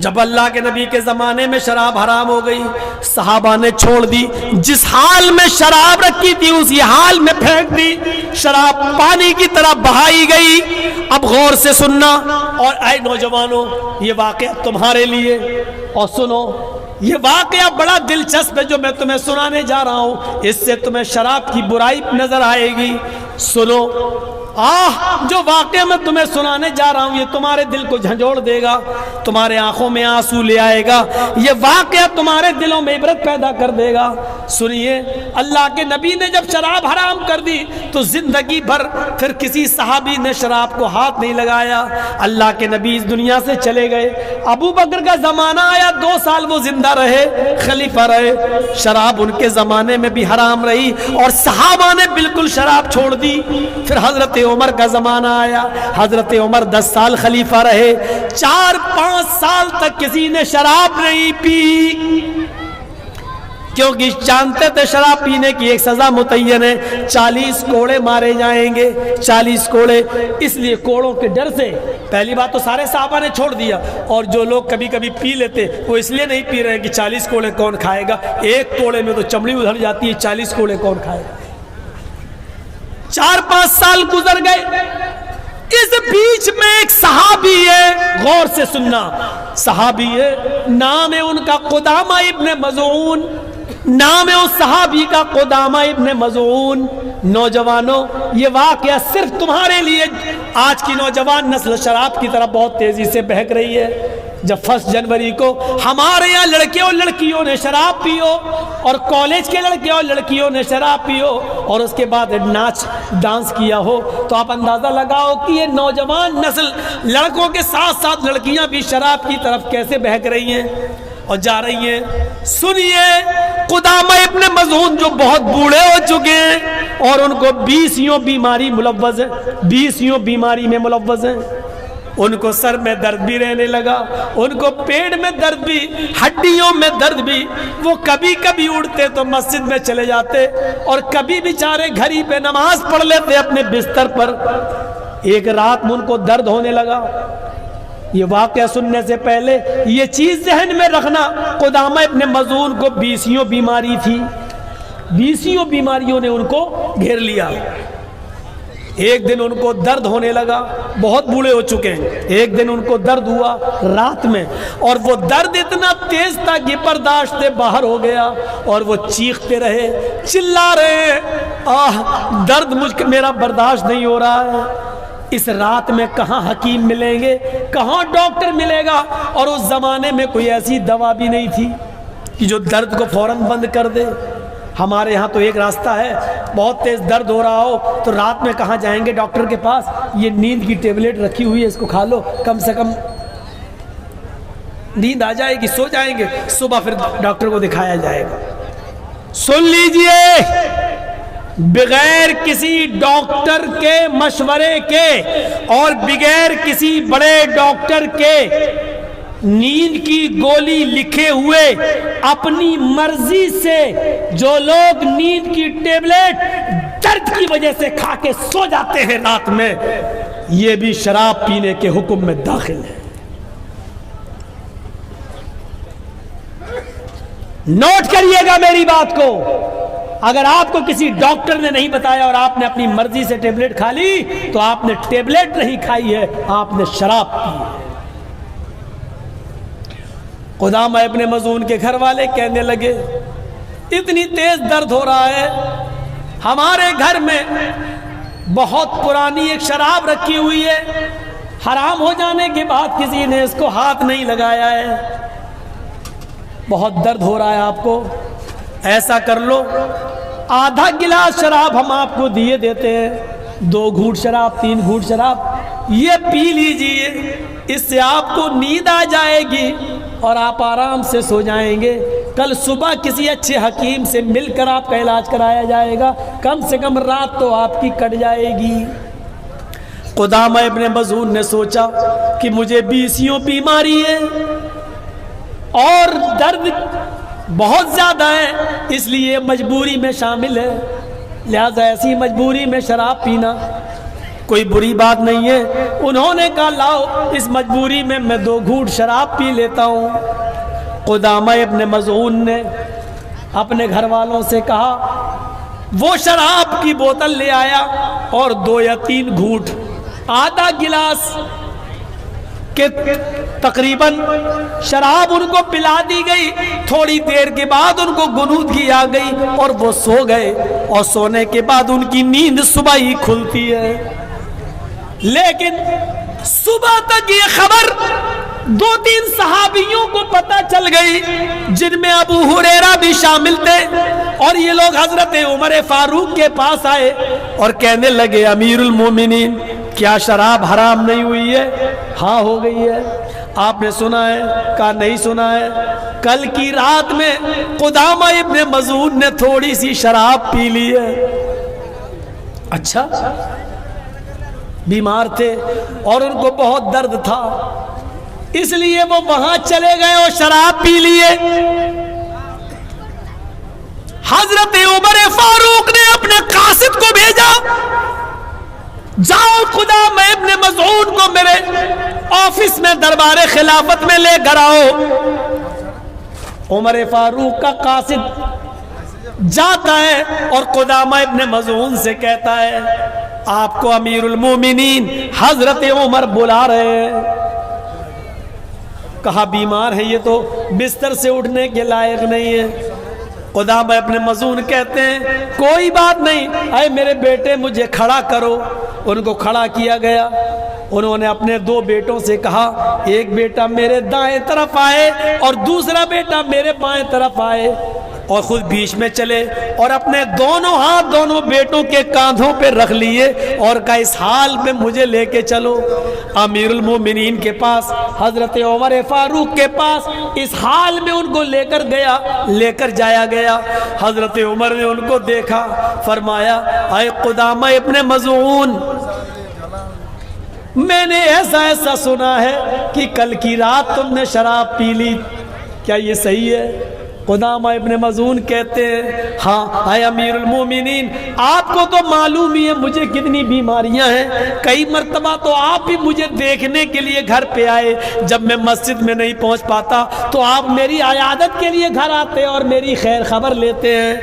جب اللہ کے نبی کے زمانے میں شراب حرام ہو گئی، صحابہ نے چھوڑ دی، جس حال میں شراب رکھی تھی اسی حال میں پھینک دی، شراب پانی کی طرح بہائی گئی. اب غور سے سننا، اور اے نوجوانوں یہ واقعہ تمہارے لیے، اور سنو یہ واقعہ بڑا دلچسپ ہے جو میں تمہیں سنانے جا رہا ہوں، اس سے تمہیں شراب کی برائی نظر آئے گی. سنو، جو واقعہ میں تمہیں سنانے جا رہا ہوں یہ تمہارے دل کو جھنجھوڑ دے گا، تمہارے آنکھوں میں آنسو لے آئے گا، یہ واقعہ تمہارے دلوں میں عبرت پیدا کر دے گا. سنیے، اللہ کے نبی نے جب شراب حرام کر دی تو زندگی بھر پھر کسی صحابی نے شراب کو ہاتھ نہیں لگایا. اللہ کے نبی اس دنیا سے چلے گئے، ابو بکر کا زمانہ آیا، 2 سال وہ زندہ رہے، خلیفہ رہے، شراب ان کے زمانے میں بھی حرام رہی اور صحابہ نے بالکل شراب چھوڑ دی. پھر حضرت عمر کا زمانہ آیا، حضرت عمر 10 سال خلیفہ رہے، 4-5 سال تک کسی نے شراب نہیں پی، کیونکہ جانتے تھے شراب پینے کی ایک سزا متعین ہے، 40 کوڑے مارے جائیں گے، 40 کوڑے. اس لیے کوڑوں کے ڈر سے پہلی بات تو سارے صحابہ نے چھوڑ دیا، اور جو لوگ کبھی کبھی پی لیتے وہ اس لیے نہیں پی رہے کہ 40 کوڑے کون کھائے گا، ایک کوڑے میں تو چمڑی ادھر جاتی ہے، 40 کوڑے کون کھائے گا. 4-5 سال گزر گئے، اس بیچ میں ایک صحابی ہے، غور سے سننا، صحابی ہے، نام ہے ان کا قدامہ ابن مظعون، نام ہے اس صحابی کا قدامہ ابن مظعون. نوجوانوں یہ واقعہ صرف تمہارے لیے، آج کی نوجوان نسل شراب کی طرف بہت تیزی سے بہک رہی ہے. جب 1 جنوری کو ہمارے یہاں لڑکیوں نے شراب پیو، اور کالج کے لڑکے اور لڑکیوں نے شراب پیو، اور اس کے بعد ناچ ڈانس کیا ہو، تو آپ اندازہ لگاؤ کہ یہ نوجوان نسل لڑکوں کے ساتھ ساتھ لڑکیاں بھی شراب کی طرف کیسے بہک رہی ہیں اور جا رہی ہیں. سنیے، قدامہ ابن مظعون جو بہت بوڑھے ہو چکے ہیں اور ان کو 20 بیماری ملوث ہے، 20 بیماری میں ملوث ہیں، ان کو سر میں درد بھی رہنے لگا، ان کو پیٹ میں درد بھی، ہڈیوں میں درد بھی. وہ کبھی کبھی اٹھتے تو مسجد میں چلے جاتے اور کبھی بیچارے گھر ہی پہ نماز پڑھ لیتے اپنے بستر پر. ایک رات میں ان کو درد ہونے لگا. یہ واقعہ سننے سے پہلے یہ چیز ذہن میں رکھنا، قدامہ ابن مظعون کو 20 بیماری تھی. 20 بیماریوں نے ان کو گھیر لیا۔ ایک دن ان کو درد ہونے لگا، بہت بوڑھے ہو چکے ہیں، ایک دن ان کو درد ہوا رات میں، اور وہ درد اتنا تیز تھا کہ برداشت سے باہر ہو گیا، اور وہ چیختے رہے، چلا رہے، درد میرا برداشت نہیں ہو رہا ہے۔ اس رات میں کہاں حکیم ملیں گے، کہاں ڈاکٹر ملے گا، اور اس زمانے میں کوئی ایسی دوا بھی نہیں تھی کہ جو درد کو فوراً بند کر دے۔ ہمارے ہاں تو ایک راستہ ہے، بہت تیز درد ہو رہا ہو تو رات میں کہاں جائیں گے ڈاکٹر کے پاس، یہ نیند کی ٹیبلٹ رکھی ہوئی ہے، اس کو کھا لو، کم سے کم نیند آ جائے گی، سو جائیں گے، صبح پھر ڈاکٹر کو دکھایا جائے گا۔ سن لیجئے، بغیر کسی ڈاکٹر کے مشورے کے اور بغیر کسی بڑے ڈاکٹر کے نیند کی گولی لکھے ہوئے اپنی مرضی سے جو لوگ نیند کی ٹیبلٹ درد کی وجہ سے کھا کے سو جاتے ہیں رات میں، یہ بھی شراب پینے کے حکم میں داخل ہے۔ نوٹ کریے گا میری بات کو، اگر آپ کو کسی ڈاکٹر نے نہیں بتایا اور آپ نے اپنی مرضی سے ٹیبلٹ کھا لی تو آپ نے ٹیبلٹ نہیں کھائی ہے، آپ نے شراب پی ہے۔ قدامہ ابن مظعون کے گھر والے کہنے لگے، اتنی تیز درد ہو رہا ہے، ہمارے گھر میں بہت پرانی ایک شراب رکھی ہوئی ہے، حرام ہو جانے کے بعد کسی نے اس کو ہاتھ نہیں لگایا ہے، بہت درد ہو رہا ہے آپ کو، ایسا کر لو، آدھا گلاس شراب ہم آپ کو دیے دیتے ہیں، 2 گھونٹ شراب، 3 گھونٹ شراب، یہ پی لیجئے، اس سے آپ کو نیند آ جائے گی اور آپ آرام سے سو جائیں گے، کل صبح کسی اچھے حکیم سے مل کر آپ کا علاج کرایا جائے گا، کم سے کم رات تو آپ کی کٹ جائے گی۔ قدامہ ابن مظعون نے سوچا کہ مجھے 20 بیماری ہے اور درد بہت زیادہ ہے، اس لیے مجبوری میں شامل ہے، لہذا ایسی مجبوری میں شراب پینا کوئی بری بات نہیں ہے۔ انہوں نے کہا لاؤ اس مجبوری میں 2 گھونٹ شراب پی لیتا ہوں۔ قدامہ ابن مظعون نے اپنے گھر والوں سے کہا، وہ شراب کی بوتل لے آیا اور 2 یا 3 گھونٹ، آدھا گلاس کہ تقریباً شراب ان کو پلا دی گئی، تھوڑی دیر کے بعد ان کو غنودگی آ گئی اور وہ سو گئے، اور سونے کے بعد ان کی نیند صبح ہی کھلتی ہے۔ لیکن صبح تک یہ خبر 2-3 صحابیوں کو پتہ چل گئی، جن میں ابو ہریرہ بھی شامل تھے، اور یہ لوگ حضرت عمر فاروق کے پاس آئے اور کہنے لگے، امیر المومنین کیا شراب حرام نہیں ہوئی ہے؟ ہاں ہو گئی ہے۔ آپ نے سنا ہے؟ کہا نہیں سنا ہے، کل کی رات میں قدامہ ابن مظعون نے تھوڑی سی شراب پی لی ہے۔ اچھا، بیمار تھے اور ان کو بہت درد تھا، اس لیے وہ وہاں چلے گئے اور شراب پی لیے۔ حضرت عمر فاروق نے اپنے قاصد کو بھیجا، جاؤ قدامہ ابن مظعون کو میرے آفس میں دربار خلافت میں لے کر آؤ۔ عمر فاروق کا قاصد جاتا ہے اور قدامہ ابن مظعون سے کہتا ہے، آپ کو امیر المومنین حضرت عمر بلا رہے ہیں۔ کہا بیمار ہے، یہ تو بستر سے اٹھنے کے لائق نہیں ہے۔ قدامہ ابن مظعون کہتے ہیں کوئی بات نہیں، اے میرے بیٹے مجھے کھڑا کرو۔ ان کو کھڑا کیا گیا، انہوں نے اپنے 2 بیٹوں سے کہا، ایک بیٹا میرے دائیں طرف آئے اور دوسرا بیٹا میرے بائیں طرف آئے، اور خود بیچ میں چلے اور اپنے دونوں ہاتھ دونوں بیٹوں کے کاندھوں پہ رکھ لیے اور کہا اس حال میں مجھے لے کے چلو امیر المومنین کے پاس، حضرت عمر فاروق کے پاس۔ اس حال میں ان کو لے کر جایا گیا۔ حضرت عمر نے ان کو دیکھا، فرمایا، اے قدامہ ابن مظعون، میں نے ایسا سنا ہے کہ کل کی رات تم نے شراب پی لی، کیا یہ صحیح ہے؟ قدامہ ابن مظعون کہتے ہیں ہاں اے امیر المومنین، آپ کو تو معلوم ہی ہے مجھے کتنی بیماریاں ہیں، کئی مرتبہ تو آپ بھی مجھے دیکھنے کے لیے گھر پہ آئے، جب میں مسجد میں نہیں پہنچ پاتا تو آپ میری عیادت کے لیے گھر آتے اور میری خیر خبر لیتے ہیں۔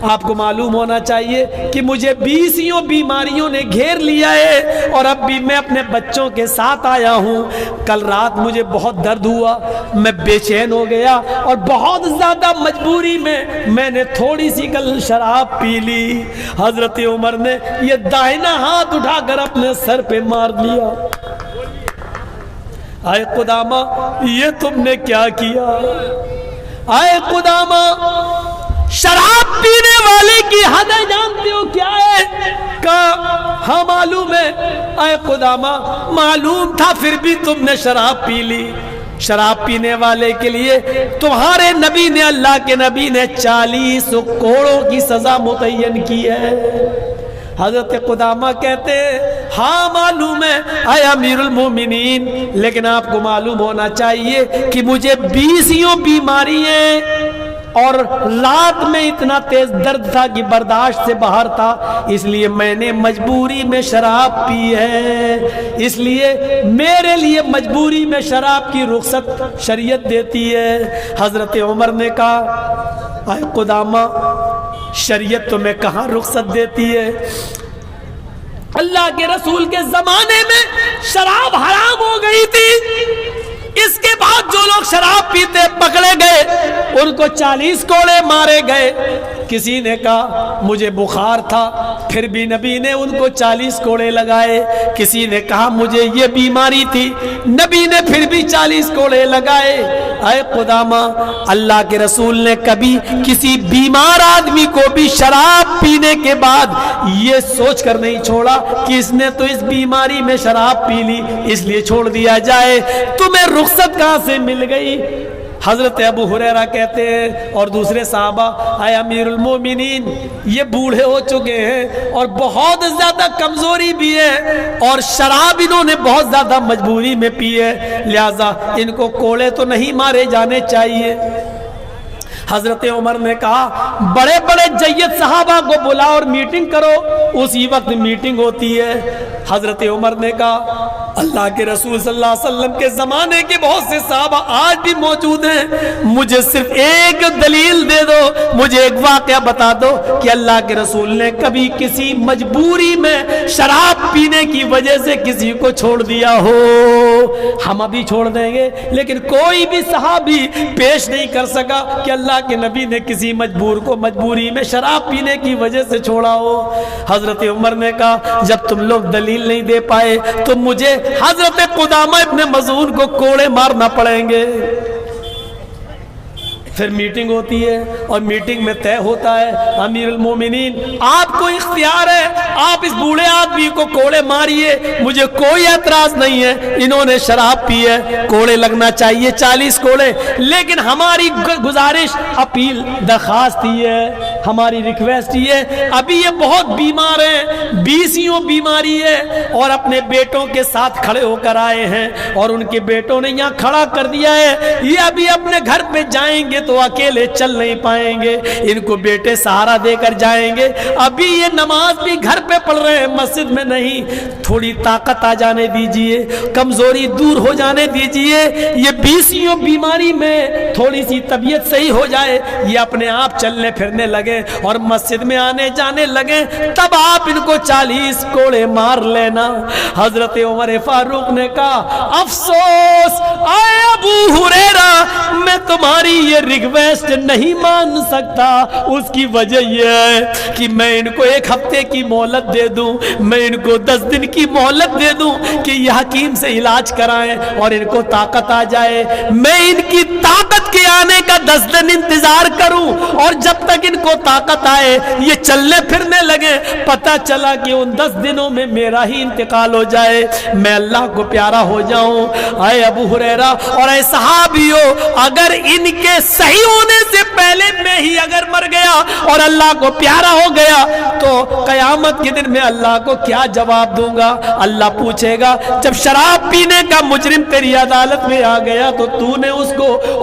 آپ کو معلوم ہونا چاہیے کہ مجھے 20 بیماریوں نے گھیر لیا ہے اور اب بھی میں اپنے بچوں کے ساتھ آیا ہوں. کل رات مجھے بہت درد ہوا, میں بے چین ہو گیا اور بہت زیادہ مجبوری میں نے تھوڑی سی کل شراب پی لی. حضرت عمر نے یہ دائنا ہاتھ اٹھا کر اپنے سر پہ مار لیا. آئے قدامہ یہ تم نے کیا کیا؟ آئے قدامہ شراب پینے والے کی حد جانتے ہو کیا ہے؟ کہا ہاں معلوم ہے. اے قدامہ معلوم تھا پھر بھی تم نے شراب پی لی. شراب پینے والے کے لیے تمہارے نبی نے, اللہ کے نبی نے 40 کوڑوں کی سزا متعین کی ہے. حضرت قدامہ کہتے ہیں ہاں معلوم ہے اے امیر المومنین, لیکن آپ کو معلوم ہونا چاہیے کہ مجھے 20 بیماری ہیں اور رات میں اتنا تیز درد تھا کہ برداشت سے باہر تھا, اس لیے میں نے مجبوری میں شراب پی ہے. اس لیے میرے لیے مجبوری میں شراب کی رخصت شریعت دیتی ہے. حضرت عمر نے کہا اے قدامہ شریعت تمہیں کہاں رخصت دیتی ہے؟ اللہ کے رسول کے زمانے میں شراب حرام ہو گئی تھی. اس کے بعد جو لوگ شراب پیتے پکڑے گئے ان کو 40 کوڑے مارے گئے. کسی نے کہا مجھے بخار تھا, پھر بھی نبی نے ان کو 40 کوڑے لگائے. کسی نے کہا مجھے یہ بیماری تھی, نبی نے پھر بھی 40 کوڑے لگائے. اے قدامہ اللہ کے رسول نے کبھی کسی بیمار آدمی کو بھی شراب پینے کے بعد یہ سوچ کر نہیں چھوڑا کہ اس نے تو اس بیماری میں شراب پی لی اس لیے چھوڑ دیا جائے. تمہیں رخصت کہاں سے مل گئی؟ حضرت ابو ہریرہ کہتے ہیں اور دوسرے صحابہ اے امیر المومنین یہ بوڑھے ہو چکے ہیں اور بہت زیادہ کمزوری بھی ہے اور شراب انہوں نے بہت زیادہ مجبوری میں پی ہے, لہذا ان کو کوڑے تو نہیں مارے جانے چاہیے. حضرت عمر نے کہا بڑے بڑے جید صحابہ کو بلاؤ اور میٹنگ کرو. اسی وقت میٹنگ ہوتی ہے. حضرت عمر نے کہا اللہ کے رسول صلی اللہ علیہ وسلم کے زمانے کے بہت سے صحابہ آج بھی موجود ہیں, مجھے صرف ایک دلیل دے دو, مجھے ایک واقعہ بتا دو کہ اللہ کے رسول نے کبھی کسی مجبوری میں شراب پینے کی وجہ سے کسی کو چھوڑ دیا ہو. ہم ابھی چھوڑ دیں گے, لیکن کوئی بھی صحابی پیش نہیں کر سکا کہ اللہ کے نبی نے کسی مجبور کو مجبوری میں شراب پینے کی وجہ سے چھوڑا ہو. حضرت عمر نے کہا جب تم لوگ دلیل نہیں دے پائے تو مجھے حضرت قدامہ ابن مظعون کو کوڑے مارنا پڑیں گے. پھر میٹنگ ہوتی ہے اور میٹنگ میں طے ہوتا ہے امیر المومنین آپ کو اختیار ہے, آپ اس بوڑھے آدمی کو کوڑے ماریے, مجھے کوئی اعتراض نہیں ہے, انہوں نے شراب پی ہے, کوڑے لگنا چاہیے 40 کوڑے, لیکن ہماری گزارش اپیل درخواست یہ ہے, ہماری ریکویسٹ یہ ہے ابھی یہ بہت بیمار ہیں, 20 بیماری ہے اور اپنے بیٹوں کے ساتھ کھڑے ہو کر آئے ہیں اور ان کے بیٹوں نے یہاں کھڑا کر دیا ہے, یہ ابھی اپنے گھر پہ جائیں گے تو اکیلے چل نہیں پائیں گے, ان کو بیٹے سہارا دے کر جائیں گے, ابھی یہ نماز بھی گھر پہ پڑھ رہے ہیں مسجد میں نہیں, تھوڑی طاقت آ جانے دیجئے, کمزوری دور ہو جانے دیجئے, یہ 20 بیماری میں تھوڑی سی طبیعت صحیح ہو جائے, یہ اپنے آپ چلنے پھرنے لگے اور مسجد میں آنے جانے لگے, تب آپ ان کو 40 کوڑے مار لینا. حضرت عمر فاروق نے کہا افسوس اے ابو ہریرہ میں تمہاری یہ ریکویسٹ نہیں مان سکتا, اس کی وجہ یہ ہے کہ میں ان کو 1 ہفتے کی مہلت دے دوں, میں ان کو 10 دن کی مہلت دے دوں کہ یہ حکیم سے علاج کرائیں اور ان کو طاقت آ جائے, میں ان کی طاقت کے آنے کا 10 دن انتظار کروں اور جب تک ان کو طاقت آئے یہ چلنے پھرنے لگے, پتہ چلا کہ ان 10 دنوں میں میرا ہی انتقال ہو جائے, میں اللہ کو پیارا ہو جاؤں. اے ابو ہریرہ اور اے صحابیو اگر ان کے صحیح ہونے سے پہلے میں ہی اگر مر گیا اور اللہ کو پیارا ہو گیا تو قیامت کے دن میں اللہ کو کیا جواب دوں گا؟ اللہ پوچھے گا جب شراب پینے کا مجرم تیری عدالت میں آ گیا تو تو نے اس کو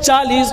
40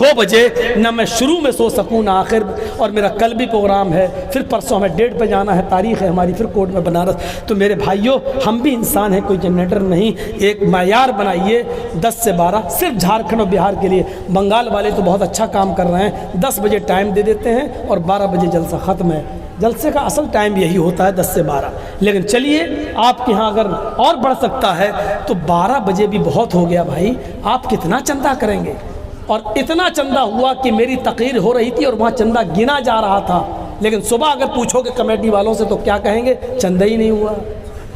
2 بجے نہ میں شروع میں سو سکوں نہ آخر، اور میرا کل بھی پروگرام ہے، پھر پرسوں ہمیں ڈیٹ پہ جانا ہے، تاریخ ہے ہماری پھر کورٹ میں بنارس۔ تو میرے بھائیوں ہم بھی انسان ہیں، کوئی جنریٹر نہیں، ایک معیار بنائیے 10 سے 12 صرف جھارکھنڈ اور بہار کے لیے۔ بنگال والے تو بہت اچھا کام کر رہے ہیں، 10 بجے ٹائم دے دیتے ہیں اور 12 بجے جلسہ ختم ہے۔ جلسے کا اصل ٹائم یہی ہوتا ہے 10 سے 12، لیکن چلیے آپ کے ہاں اگر اور بڑھ سکتا ہے تو 12 بجے بھی بہت ہو گیا بھائی، آپ کتنا چندہ کریں گے؟ اور اتنا چندہ ہوا کہ میری تقریر ہو رہی تھی اور وہاں چندہ گنا جا رہا تھا، لیکن صبح اگر پوچھو کہ کمیٹی والوں سے تو کیا کہیں گے؟ چندہ ہی نہیں ہوا،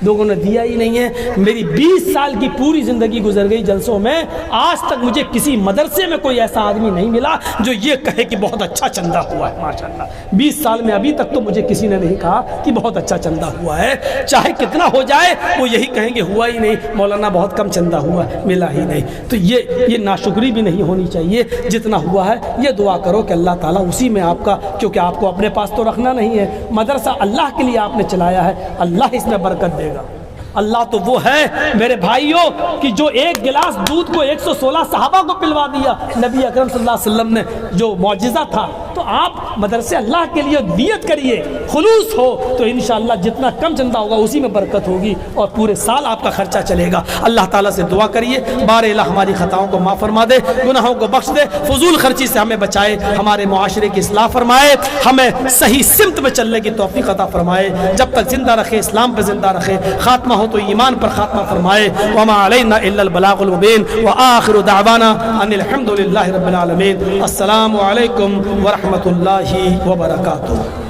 لوگوں نے دیا ہی نہیں ہے۔ میری 20 سال کی پوری زندگی گزر گئی جلسوں میں، آج تک مجھے کسی مدرسے میں کوئی ایسا آدمی نہیں ملا جو یہ کہے کہ بہت اچھا چندہ ہوا ہے ماشاءاللہ۔ 20 سال میں ابھی تک تو مجھے کسی نے نہیں کہا کہ بہت اچھا چندہ ہوا ہے، چاہے کتنا ہو جائے وہ یہی کہیں گے ہوا ہی نہیں، مولانا بہت کم چندہ ہوا ہے، ملا ہی نہیں۔ تو یہ ناشکری بھی نہیں ہونی چاہیے، جتنا ہوا ہے یہ دعا کرو کہ اللہ تعالیٰ اسی میں آپ کا، کیونکہ آپ کو اپنے پاس تو رکھنا نہیں ہے، مدرسہ اللہ کے لیے آپ نے چلایا ہے، اللہ اس میں برکت دے گا۔ اللہ تو وہ ہے میرے بھائیوں کہ جو ایک گلاس دودھ کو 116 صحابہ کو پلوا دیا، نبی اکرم صلی اللہ علیہ وسلم نے، جو معجزہ تھا۔ تو آپ مدرسے اللہ کے لیے نیت کریے، خلوص ہو تو انشاءاللہ جتنا کم چندہ ہوگا اسی میں برکت ہوگی اور پورے سال آپ کا خرچہ چلے گا۔ اللہ تعالیٰ سے دعا کریے بار الہ ہماری خطاؤں کو معاف فرما دے، گناہوں کو بخش دے، فضول خرچی سے ہمیں بچائے، ہمارے معاشرے کی اصلاح فرمائے، ہمیں صحیح سمت میں چلنے کی توفیق عطا فرمائے، جب تک زندہ رکھے اسلام پہ زندہ رکھے، خاتمہ ہو تو ایمان پر خاتمہ فرمائے۔ وما علینا الا البلاغ المبین، وآخر دعوانا ان الحمد للہ رب العالمین۔ السلام علیکم ورحمۃ اللہ وبرکاتہ۔